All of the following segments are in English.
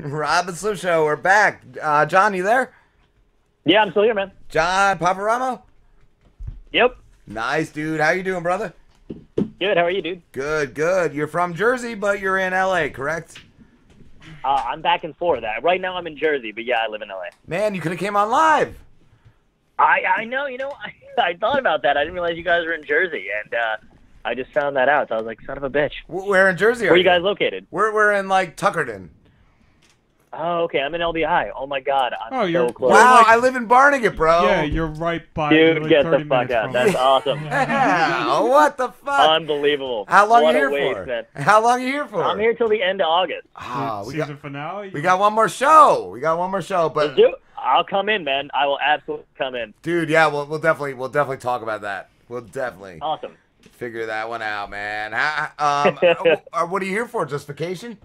Rob and Slim Show, we're back. John, you there? Yeah, I'm still here, man. John Poveromo? Yep. Nice, dude. How you doing, brother? Good. How are you, dude? Good, good. You're from Jersey, but you're in L.A., correct? I'm back and forth. Right now I'm in Jersey, but yeah, I live in LA. Man, you could have came on live. I know. I thought about that. I didn't realize you guys were in Jersey, and I just found that out. So I was like, son of a bitch. Where in Jersey Where are you guys located? We're in, like, Tuckerton. Oh, okay. I'm in LBI. Oh, my God. I'm you're so close. Wow, like, I live in Barnegat, bro. Yeah, you're right by. Dude, like get 30 the fuck minutes out. from That's me. awesome. Yeah, what the fuck? Unbelievable. How long What are you a here waste, for? man. How long are you here for? I'm here till the end of August. Season finale. We got one more show. But Let's do it. I'll come in, man. I will absolutely come in. dude, yeah, we'll definitely talk about that. We'll definitely Awesome. figure that one out, man. What are you here for? Just vacation?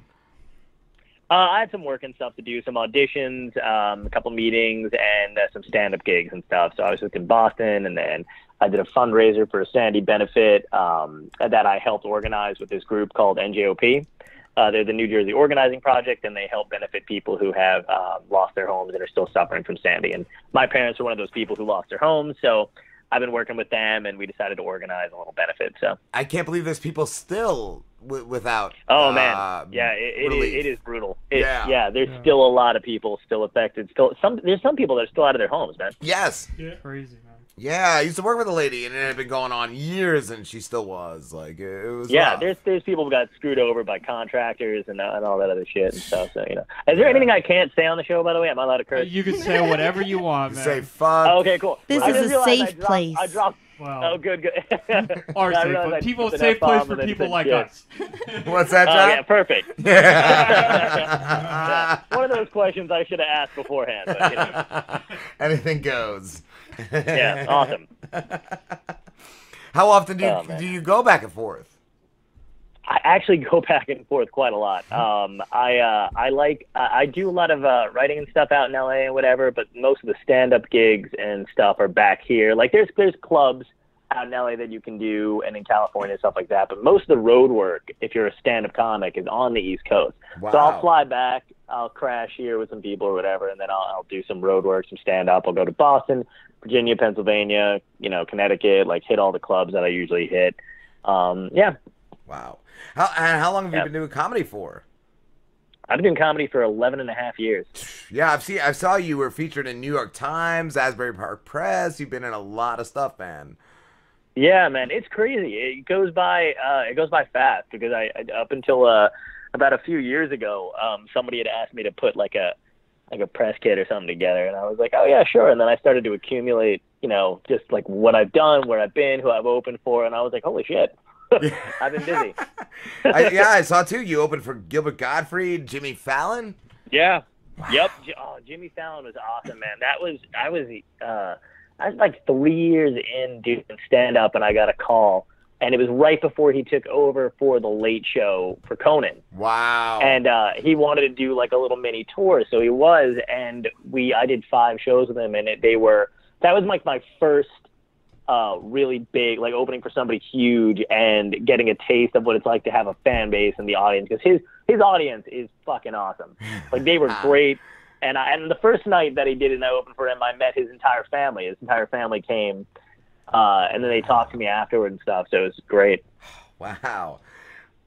I had some work and stuff to do, some auditions, a couple meetings, and some stand-up gigs and stuff. So I was just in Boston, and then I did a fundraiser for a Sandy benefit that I helped organize with this group called NJOP. They're the New Jersey Organizing Project, and they help benefit people who have lost their homes and are still suffering from Sandy. And my parents were one of those people who lost their homes, so I've been working with them, and we decided to organize a little benefit. So I can't believe there's people still without. Oh man, yeah, it is brutal. There's Yeah. still a lot of people still affected. There's some people that are still out of their homes, man. Yes. Yeah. Crazy, man. Yeah, I used to work with a lady, and it had been going on years, and she still was. Like, it was Yeah, rough. there's people who got screwed over by contractors and all that other shit and stuff. So is there anything I can't say on the show? By the way, am I allowed to curse? You can say whatever you want, man. Say fuck. Oh, okay, cool. This I is just a realized safe place. I dropped. Wow. Oh, good. Our I safe realized I place. People, dropped an safe place F-bomb for and then people said like shit. us. What's that, Oh, John? yeah, perfect. Yeah. One of those questions I should have asked beforehand. But, Anything goes. yeah, awesome. How often do Oh, man. you go back and forth? I actually go back and forth quite a lot. I do a lot of writing and stuff out in LA and whatever, but most of the stand-up gigs and stuff are back here. Like there's clubs out in LA that you can do, and in California and stuff like that. But most of the road work, if you're a stand-up comic, is on the East Coast. Wow. So I'll fly back, I'll crash here with some people or whatever, and then I'll do some road work, some stand-up. I'll go to Boston, Virginia, Pennsylvania, Connecticut, like hit all the clubs that I usually hit. Yeah. Wow. How long have you been doing comedy for? I've been doing comedy for 11 and a half years. Yeah, I saw you were featured in New York Times, Asbury Park Press. You've been in a lot of stuff, man. Yeah, man, it's crazy. It goes by fast because I up until about a few years ago, somebody had asked me to put like a press kit or something together, and I was like, oh yeah, sure. And then I started to accumulate, just like what I've done, where I've been, who I've opened for, and I was like, holy shit. I've been busy. I saw too. You opened for Gilbert Gottfried, Jimmy Fallon. Yeah. Wow. Yep. Oh, Jimmy Fallon was awesome, man. I was like 3 years in doing stand up, and I got a call, and it was right before he took over for the Late Show for Conan. Wow. And he wanted to do like a little mini tour, so he was, and I did 5 shows with him, and that was like my first really big, like opening for somebody huge and getting a taste of what it's like to have a fan base in the audience, because his audience is fucking awesome. Like they were great. And the first night that he did it and I opened for him, I met his entire family. His entire family came, and then they talked to me afterward and stuff. So it was great. Wow.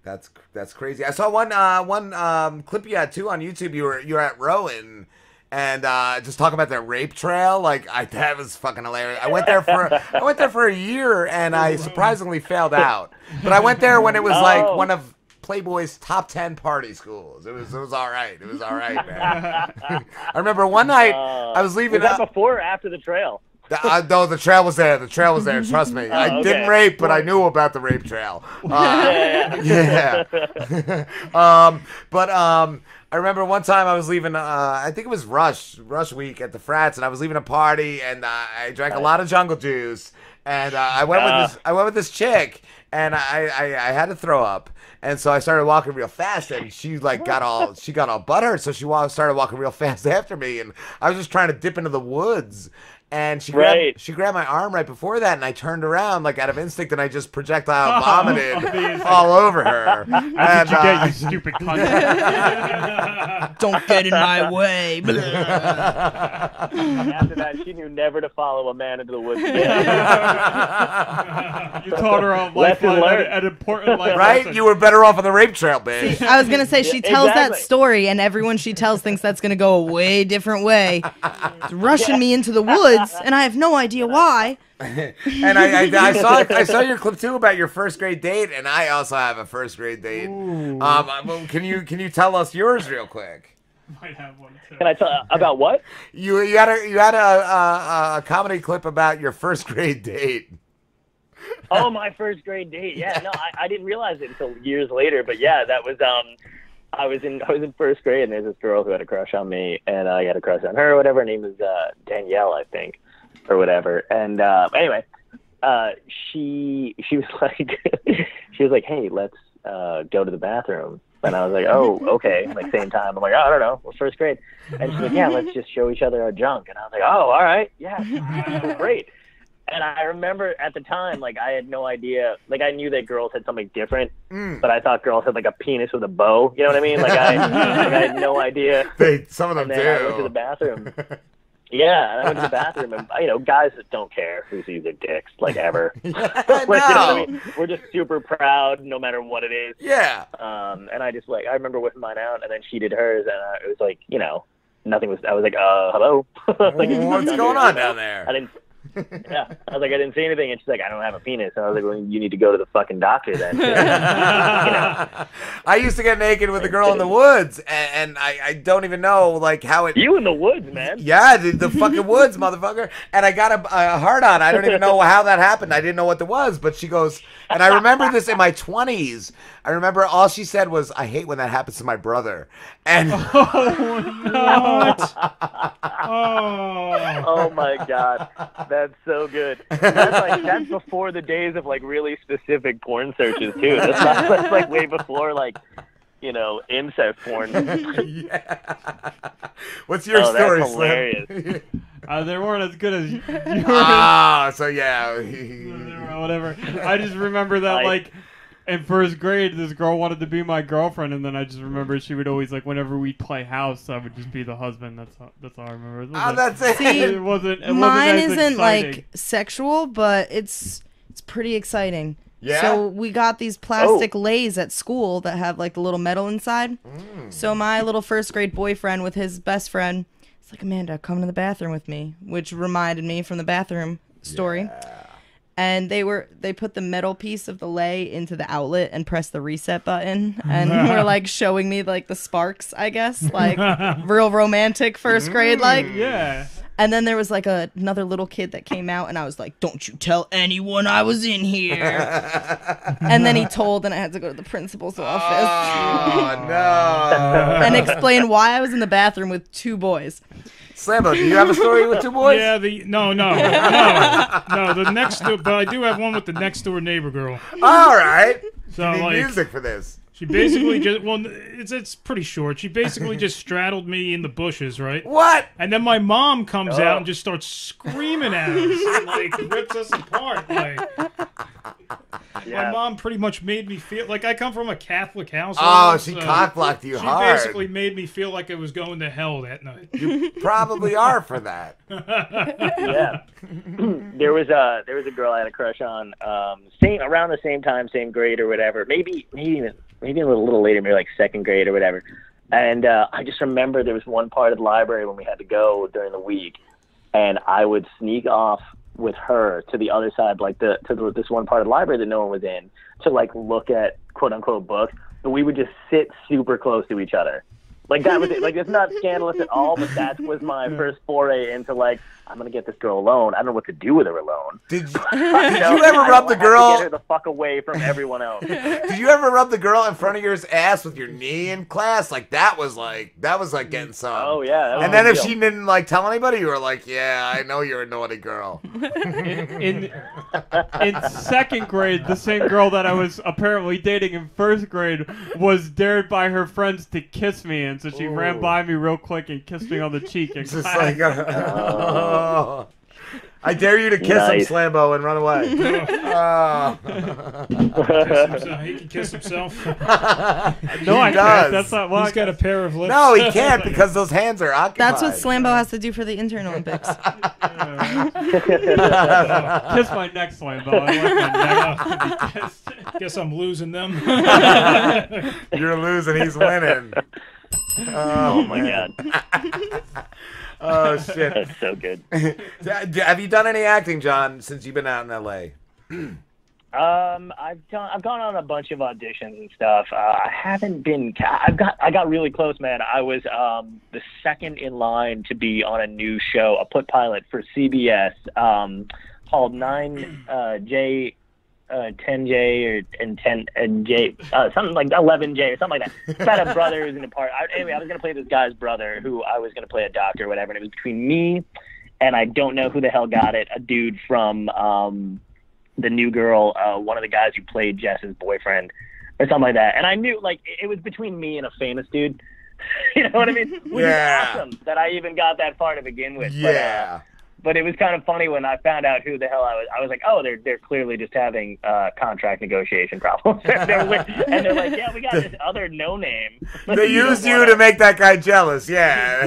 That's crazy. I saw one clip you had too on YouTube. You were at Rowan, and just talking about that rape trail. Like that was fucking hilarious. I went there for a year, and I surprisingly failed out. But I went there when it was like one of Playboy's top 10 party schools. It was all right. It was all right, man. I remember one night I was leaving. Was that before or after the trail? No, the trail was there. The trail was there. Trust me. I didn't rape, but I knew about the rape trail. Yeah. But I remember one time I was leaving. I think it was Rush Week at the Frats, and I was leaving a party, and I drank a lot of jungle juice, and I went with this chick, and I had to throw up. And so I started walking real fast, and she got all butthurt, so she started walking real fast after me, and I was just trying to dip into the woods, And she Right. grabbed my arm right before that, and I turned around like out of instinct, and I just projectile vomited all over her. How did you get, you stupid cunt? Don't get in my way. After that, she knew never to follow a man into the woods again. You taught her a Lesson learned. an important life Right? lesson. You were better off on the rape trail, bitch. I was going to say, she tells that Exactly. story, and everyone she tells thinks that's going to go a way different way. It's rushing me into the woods, and I have no idea why. And I saw your clip too about your first grade date, and I also have a first grade date. Can you tell us yours real quick? Might have one too. Can I tell about what? You had a comedy clip about your first grade date. Oh, my first grade date. Yeah, no, I didn't realize it until years later. But yeah, that was I was in first grade, and there's this girl who had a crush on me, and I had a crush on her or whatever. Her name was Danielle, I think, or whatever. And anyway, she was like, hey, let's go to the bathroom. And I was like, oh, okay. Like, same time. I'm like, oh, I don't know. We're first grade. And she's like, yeah, let's just show each other our junk. And I was like, oh, all right. Yeah, great. And I remember at the time, like, I had no idea. Like, I knew that girls had something different, but I thought girls had, like, a penis with a bow. You know what I mean? Like, I had no idea. Some of them And then I do. went to the bathroom. Yeah, and I went to the bathroom, and, guys that don't care who sees their dicks, like, ever. I Like, you know what I know. mean? We're just super proud, no matter what it is. Yeah. And I just, like, I remember whipping mine out, and then she did hers, and it was like, nothing was. I was like, hello. Like, What's going on down there? I didn't. Yeah, I was like, I didn't say anything, and she's like, I don't have a penis. And I was like, well, you need to go to the fucking doctor then. I used to get naked with a girl in the woods, and I don't even know like how it. You in the woods, man. Yeah, the fucking woods, motherfucker. And I got a hard on. I don't even know how that happened. I didn't know what it was, but she goes, and I remember this in my 20s. I remember all she said was, I hate when that happens to my brother. And Oh, no. Oh my god, that's so good. That's before the days of like really specific porn searches too. That's like way before like incest porn. yeah. What's your Oh, story, that's Slim? hilarious. They weren't as good as you were. So yeah. Whatever. I just remember that, like, in first grade, this girl wanted to be my girlfriend, and then I just remember she would always, like, whenever we'd play house, I would just be the husband. That's all I remember. That's it. See, It wasn't Mine as isn't exciting. like sexual, but it's pretty exciting. Yeah? So we got these plastic leis at school that have like the little metal inside. So my little first grade boyfriend with his best friend, it's like, Amanda, come to the bathroom with me, which reminded me from the bathroom story. Yeah. And they put the metal piece of the lei into the outlet and pressed the reset button, and were like showing me like the sparks, I guess, like real romantic first grade, like. Yeah. And then there was like another little kid that came out, and I was like, don't you tell anyone I was in here. And then he told, and I had to go to the principal's office Oh no. and explain why I was in the bathroom with two boys. Slambo, do you have a story with two boys? Yeah, no, the next door, but I do have one with the next door neighbor girl. All right. So You need like, music for this. she basically just it's pretty short. She basically just straddled me in the bushes, right? What? And then my mom comes out and just starts screaming at us, and, like rips us apart. Like my mom pretty much made me feel like I come from a Catholic household. Oh, she so cock-blocked you she hard. basically made me feel like I was going to hell that night. You probably are for that. Yeah. There was a girl I had a crush on, around the same time, same grade or whatever. Maybe a little later, maybe like second grade or whatever. And I just remember there was one part of the library when we had to go during the week, and I would sneak off with her to the other side, like this one part of the library that no one was in, to like look at quote unquote books. But we would just sit super close to each other. Like that was it. Like it's not scandalous at all, but that was my first foray into like, I'm gonna get this girl alone. I don't know what to do with her alone. Did you ever rub the I girl? have to get her the fuck away from everyone else. Did you ever rub the girl in front of your ass with your knee in class? Like that was like getting some. Oh yeah. that was And then a if deal. she didn't like tell anybody, you were like, yeah, I know you're a naughty girl. In second grade, the same girl that I was apparently dating in first grade was dared by her friends to kiss me, and so she ran by me real quick and kissed me on the cheek. And Just like, I dare you to kiss Nice. him, Slambo, and run away. He can kiss himself. No, He I does. can't. That's not why. He's got a pair of lips. No, he can't because those hands are occupied. That's what Slambo has to do for the Inter Olympics. Kiss my neck, Slambo. I like my neck to be kissed. Guess I'm losing them. You're losing, he's winning. Oh my god, Oh shit. that's so good. Have you done any acting, John, since you've been out in LA? I've gone on a bunch of auditions and stuff. I haven't been. I got really close, man. I was the second in line to be on a new show, a put pilot for CBS, called 9J, 10J or and 10J, something like 11J or something like that. It's about a brother who's in a part. Anyway, I was gonna play this guy's brother, who I was gonna play a doctor or whatever, and it was between me and I don't know who the hell got it, a dude from The New Girl, one of the guys who played Jess's boyfriend or something like that. And I knew, like, it was between me and a famous dude. You know what I mean? Which is awesome that I even got that far to begin with. Yeah. But it was kind of funny when I found out who the hell I was. I was like, oh, they're clearly just having contract negotiation problems. And they're like, yeah, we got this other no name. They used you to make that guy jealous. Yeah.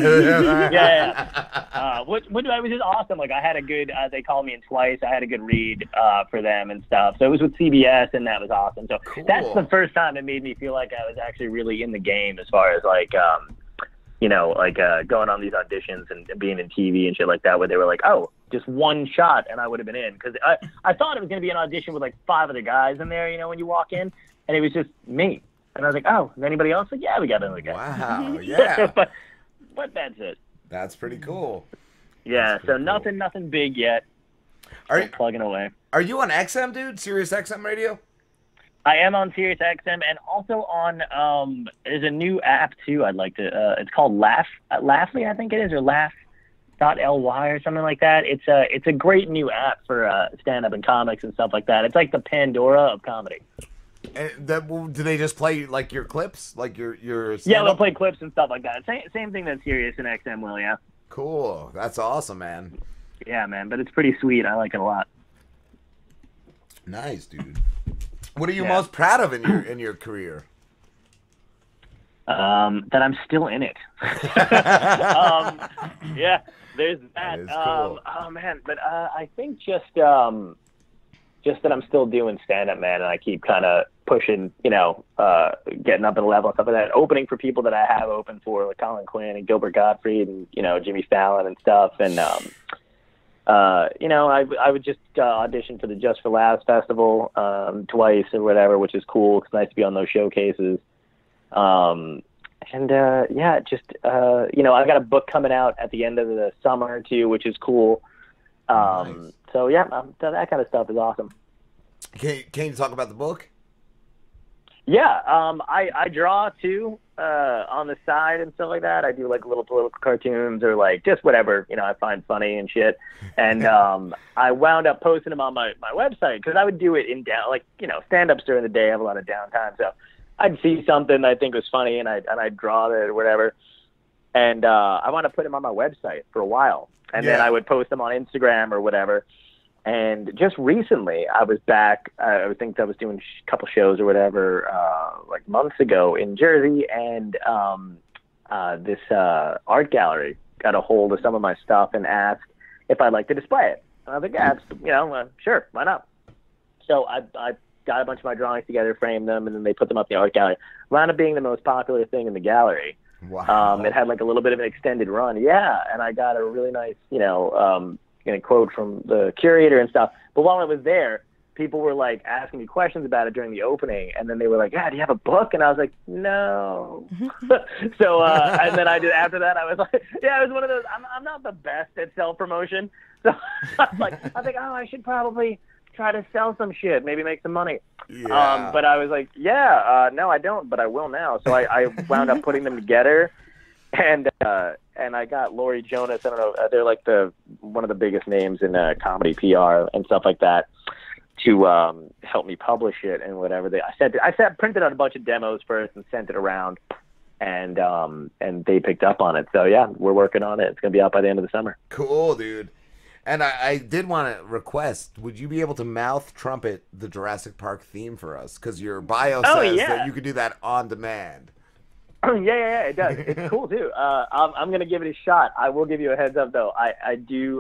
Which was just awesome. Like, I had a good. They called me in twice. I had a good read for them and stuff. So it was with CBS, and that was awesome. So that's the first time it made me feel like I was actually really in the game as far as like. Going on these auditions and being in TV and shit like that, where they were like, oh, just one shot and I would have been in. Because I thought it was going to be an audition with like 5 other guys in there, you know, when you walk in. And it was just me. And I was like, oh, is anybody else? Like, yeah, we got another guy. Wow, yeah. but that's it. That's pretty cool. Yeah, so nothing big yet. Are plugging away. Are you on XM, dude? Sirius XM radio? I am on Sirius XM and also on there's a new app too. I'd like to. It's called Laughly, I think it is, or Laugh.ly or something like that. It's a great new app for stand up and comics and stuff like that. It's like the Pandora of comedy. And do they just play like your clips, like your stand-up? Yeah, they'll play clips and stuff like that. Same thing that Sirius and XM will. Yeah. Cool. That's awesome, man. Yeah, man. But it's pretty sweet. I like it a lot. Nice, dude. What are you most proud of in your career? That I'm still in it. Yeah, there's that. That is cool. Oh man, but I think just that I'm still doing stand up, man, and I keep kind of pushing, getting up in a level and stuff like that. Opening for people that I have opened for, like Colin Quinn and Gilbert Gottfried and Jimmy Fallon and stuff, and I would just audition for the Just for Laughs festival twice or whatever, which is cool. It's nice to be on those showcases. I got a book coming out at the end of the summer too, which is cool. Nice. So yeah, that kind of stuff is awesome. Can you talk about the book? Yeah, I draw too on the side and stuff like that. I do like little political cartoons or like just whatever I find funny and shit. And I wound up posting them on my website because I would do it in stand-ups during the day. I have a lot of downtime, so I'd see something I think was funny and I'd draw it or whatever. And I wound up putting them on my website for a while, and then I would post them on Instagram or whatever. And just recently, I was back. I think I was doing a couple shows or whatever, like months ago in Jersey, and this art gallery got a hold of some of my stuff and asked if I'd like to display it. And I was like, yeah, sure, why not? So I got a bunch of my drawings together, framed them, and then they put them up in the art gallery. Wound up being the most popular thing in the gallery. Wow. It had like a little bit of an extended run, and I got a really nice, quote from the curator and stuff. But while I was there, people were like asking me questions about it during the opening, and then they were like, "Yeah, do you have a book?" And I was like, "No." So and then after that, I was like, "Yeah, it was one of those. I'm not the best at self promotion, so I was like, oh, I should probably try to sell some shit, maybe make some money." Yeah. But I was like, no, I don't, but I will now. So I wound up putting them together, and I got Lori Jonas. I don't know, they're like one of the biggest names in comedy PR and stuff like that, to help me publish it and whatever. I printed out a bunch of demos first and sent it around, and they picked up on it. So yeah, we're working on it. It's gonna be out by the end of the summer. Cool, dude. And I did want to request, would you be able to mouth trumpet the Jurassic Park theme for us? Because your bio says that you could do that on demand. Yeah, it does. It's cool too. I'm gonna give it a shot. I will give you a heads up though. I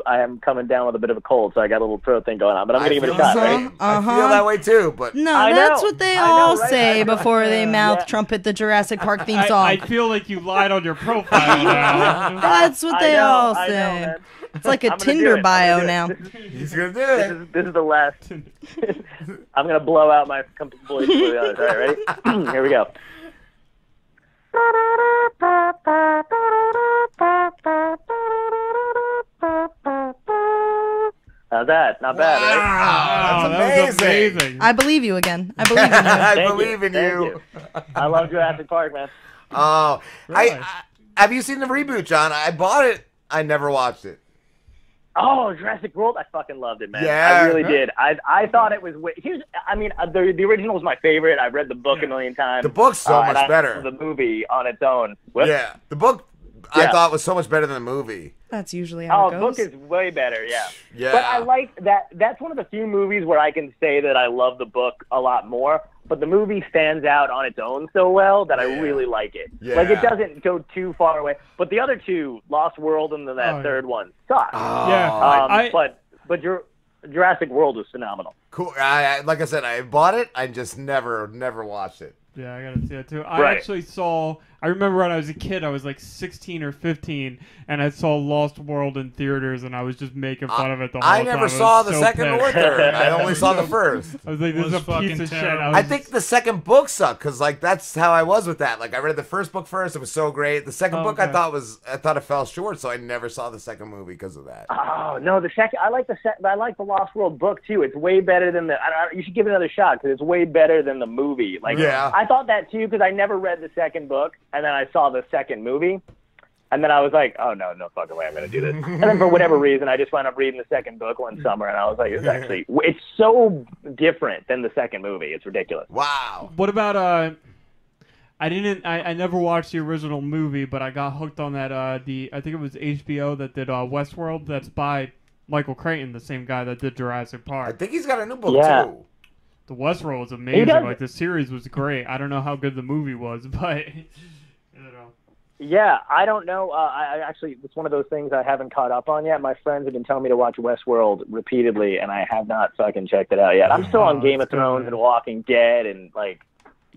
am coming down with a bit of a cold, so I got a little throat thing going on. But I'm gonna give it a shot. Right? I feel that way too. But no, that's what they all say before they mouth trumpet the Jurassic Park theme song. I feel like you lied on your profile now. That's what they all say. It's like a Tinder bio now. He's gonna do it. This is the last. I'm gonna blow out my voice for the others. All right, ready? Here we go. How's that? Not bad, right? Wow, that's amazing. I believe you again. I believe in you. I believe in you. I love Jurassic Park, man. Oh, Really? Have you seen the reboot, John? I bought it. I never watched it. Oh, Jurassic World! I fucking loved it, man. Yeah. I really did. I thought it was. The original was my favorite. I've read the book a million times. The book's so much better. The movie on its own. What? Yeah, the book I thought was so much better than the movie. That's usually how it the goes. book is way better. Yeah. Yeah. But I like that. That's one of the few movies where I can say that I love the book a lot more. But the movie stands out on its own so well that I really like it. Yeah. Like, it doesn't go too far away. But the other two, Lost World and then that third one, suck. Oh. Yeah. But Jurassic World was phenomenal. Cool. Like I said, I bought it. I just never watched it. Yeah, I gotta see that too. I remember when I was a kid, I was like 16 or 15, and I saw Lost World in theaters, and I was just making fun of it the whole time. I never saw the second or third. I only saw the first. I was like, this is a piece of shit. I think the second book sucked, because like that's how I was with that. Like I read the first book first, it was so great. The second book I thought it fell short, so I never saw the second movie because of that. Oh no, the second I like the Lost World book too. It's way better than you should give it another shot because it's way better than the movie. Like I thought that too because I never read the second book. And then I saw the second movie, and then I was like, oh, no fucking way I'm going to do this. And then for whatever reason, I just wound up reading the second book one summer, and I was like, it's so different than the second movie. It's ridiculous. Wow. What about, I never watched the original movie, but I got hooked on that, I think it was HBO that did Westworld. That's by Michael Crichton, the same guy that did Jurassic Park. I think he's got a new book, too. The Westworld was amazing. Like, the series was great. I don't know how good the movie was, but... Yeah, I don't know. I actually, it's one of those things I haven't caught up on yet. My friends have been telling me to watch Westworld repeatedly, and I have not fucking checked it out yet. I'm still on Game of Thrones and Walking Dead and, like,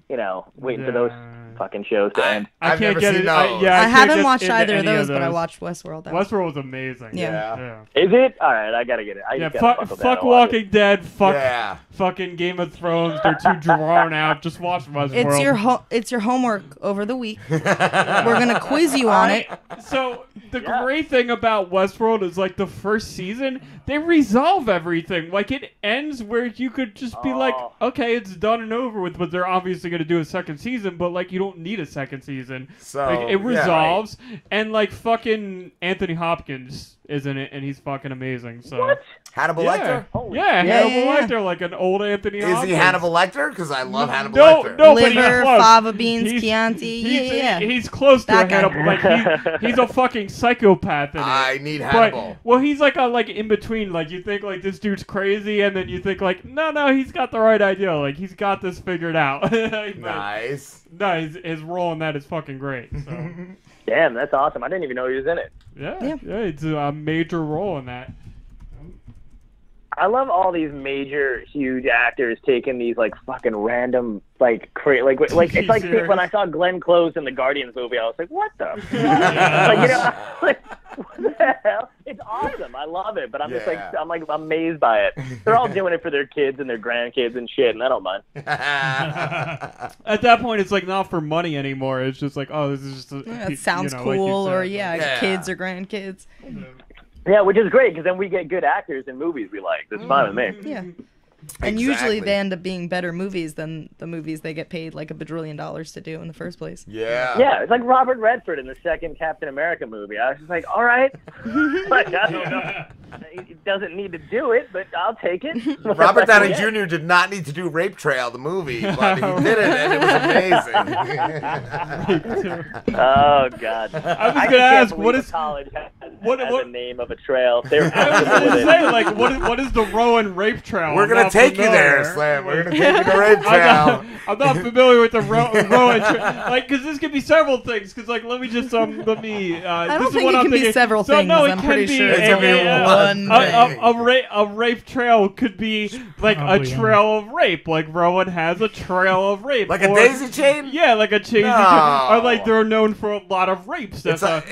waiting for those fucking shows to end. I can't get it. I haven't watched either of those, but I watched Westworld. Westworld was amazing. Yeah. Is it? All right, I gotta get it. Fuck Walking Dead. Fuck fucking Game of Thrones. They're too drawn out. Just watch Westworld. It's your homework over the week. We're gonna quiz you on it. So the great thing about Westworld is like the first season, they resolve everything. Like it ends where you could just be like, okay, it's done and over with. But they're obviously gonna do a second season. But like you don't need a second season. So like, it resolves, and like fucking Anthony Hopkins is in it, and he's fucking amazing. So what? Hannibal Lecter? Hannibal Lecter, like an old Anthony Hopkins. Is he Hannibal Lecter? Because I love Hannibal Lecter. No, Liver, but he's close. fava beans, Chianti. He's close to That Hannibal. Like he's a fucking psychopath in it. I need Hannibal. Well, he's like in between. Like you think like this dude's crazy, and then you think like no, he's got the right idea. Like he's got this figured out. Nice. No, his role in that is fucking great. So. Damn, that's awesome. I didn't even know he was in it. Yeah, it's a major role in that. I love all these major, huge actors taking these like fucking random, like it's like when I saw Glenn Close in the Guardians movie, I was like, what the? Like what the hell? It's awesome. I love it, but I'm just like I'm amazed by it. They're all doing it for their kids and their grandkids and shit, and I don't mind. At that point, it's like not for money anymore. It's just like, oh, this is just it sounds cool, like or kids or grandkids. Yeah, which is great because then we get good actors in movies we like. That's fine with me. Yeah. And usually they end up being better movies than the movies they get paid like $1 bajillion to do in the first place. Yeah. Yeah, it's like Robert Redford in the second Captain America movie. I was just like, all right. Like, I don't know. He doesn't need to do it, but I'll take it. Robert Downey Jr. did not need to do Rape Trail, the movie, but he did it, and it was amazing. Oh, God. I was going to ask, the name of a trail. They're I was gonna say, like, what is the Rowan rape trail? We're gonna take you there, Slam. We're gonna take you to the rape trail. I'm not familiar with the Rowan trail, like, because this could be several things. Because, like, let me. I don't think it can be several things. No, I'm pretty sure it's only one thing. A rape trail could be like a trail of rape. Like Rowan has a trail of rape, like a daisy chain. Yeah, like a daisy chain. Or like they're known for a lot of rapes. That's a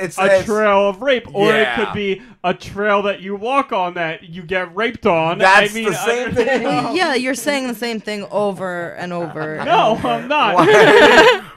trail of rape, or it could be a trail that you walk on that you get raped on. That's the same thing. Yeah, you're saying the same thing over and over. No, I'm not.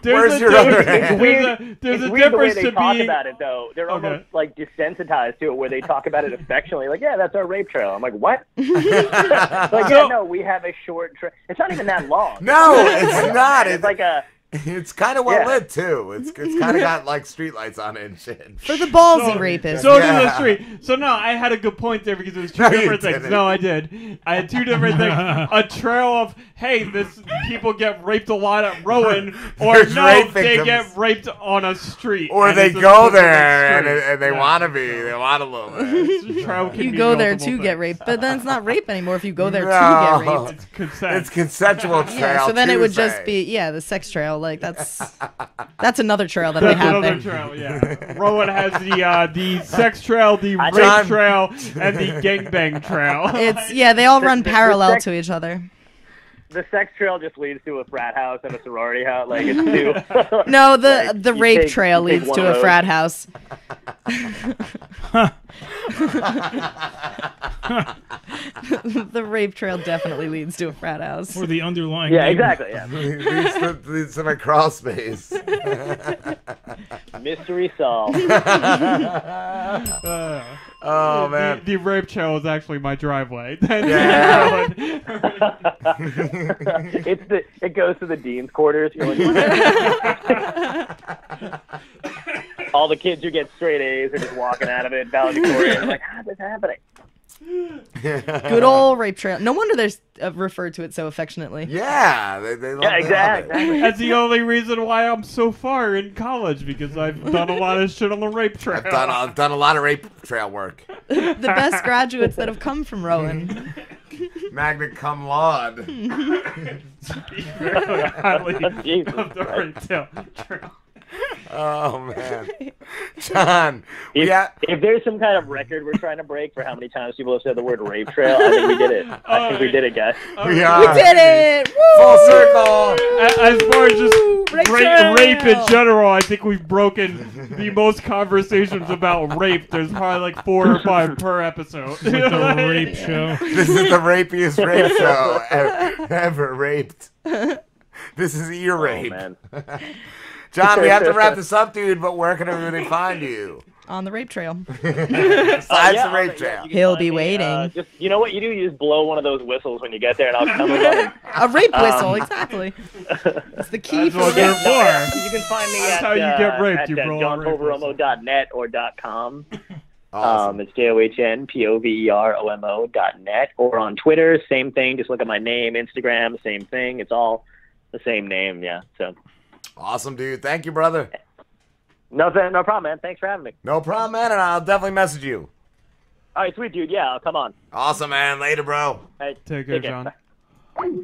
Where's your other hand? There's a weird the way difference they to talk being. about it, though. They're almost like desensitized to it, where they talk about it affectionately. Like, yeah, that's our rape trail. I'm like, what? Like, yeah, no, we have a short trail. It's not even that long. No, it's not. It's like a. It's kind of well lit too. It's kind of got like streetlights on it and shit. For the ballsy rapists. So did the street. So no, I had a good point there because it was two different things. Didn't. No, I did. I had two different things. A trail of people get raped a lot at Rowan, or There's no, rape they victims. get raped on a street, Or and they it's a go specific there street. and they want to be. They want a little bit. Trail can You be go there multiple to get things. raped, but then it's not rape anymore if you go there to No. get raped. It's consent. It's consensual trail. Yeah, so then it would Tuesday. just be the sex trail. Like that's another trail that they That's have another there. trail, yeah. Rowan has the sex trail, the rape John- trail, and the gangbang trail. It's they all run the parallel sex- to each other. The sex trail just leads to a frat house and a sorority house. Like, it's too. No, the Like, the you rape take- trail you take leads one to of a those. frat house. The rape trail definitely leads to a frat house. Or the underlying. Yeah, name. exactly. Yeah. Leads to my crawl space. Mystery solved. Oh man. The rape trail is actually my driveway. Yeah. It goes to the dean's quarters. You're like, all the kids who get straight A's are just walking out of it, valedictorian. Like, how's this happening? Good old rape trail. No wonder they're referred to it so affectionately. Yeah, they love Yeah, exactly. That's the only reason why I'm so far in college, because I've done a lot of shit on the rape trail. I've done a lot of rape trail work. The best graduates that have come from Rowan. Magna cum laude. Highly Jesus of the rape trail. Oh man, John. If there's some kind of record we're trying to break for how many times people have said the word rape trail, I think we did it. I think we did it, guys. We are. We did it! Woo! Full circle. As far as just Rape trail! rape in general, I think we've broken the most conversations about rape. There's probably like 4 or 5 per episode. The rape show. This is the rapiest rape show ever raped. This is ear rape. Oh, man. John, we have to wrap this up, dude, but where can everybody find you? On the rape trail. Besides the rape trail. You can He'll find be me, waiting. Just, you know what you do? You just blow one of those whistles when you get there, and I'll come running. A rape whistle, exactly. It's the key That's for what they're rape. for. You can find me That's at how you get raped, at you blow a rape johnpoveromo.net or .com. Awesome. It's JOHNPOVEROMO.net, or on Twitter, same thing. Just look at my name. Instagram, same thing. It's all the same name. Yeah. So. Awesome, dude. Thank you, brother. No problem, man. Thanks for having me. No problem, man, and I'll definitely message you. All right, sweet dude. Yeah, I'll come on. Awesome, man. Later, bro. All right, Take care, care. John. Bye.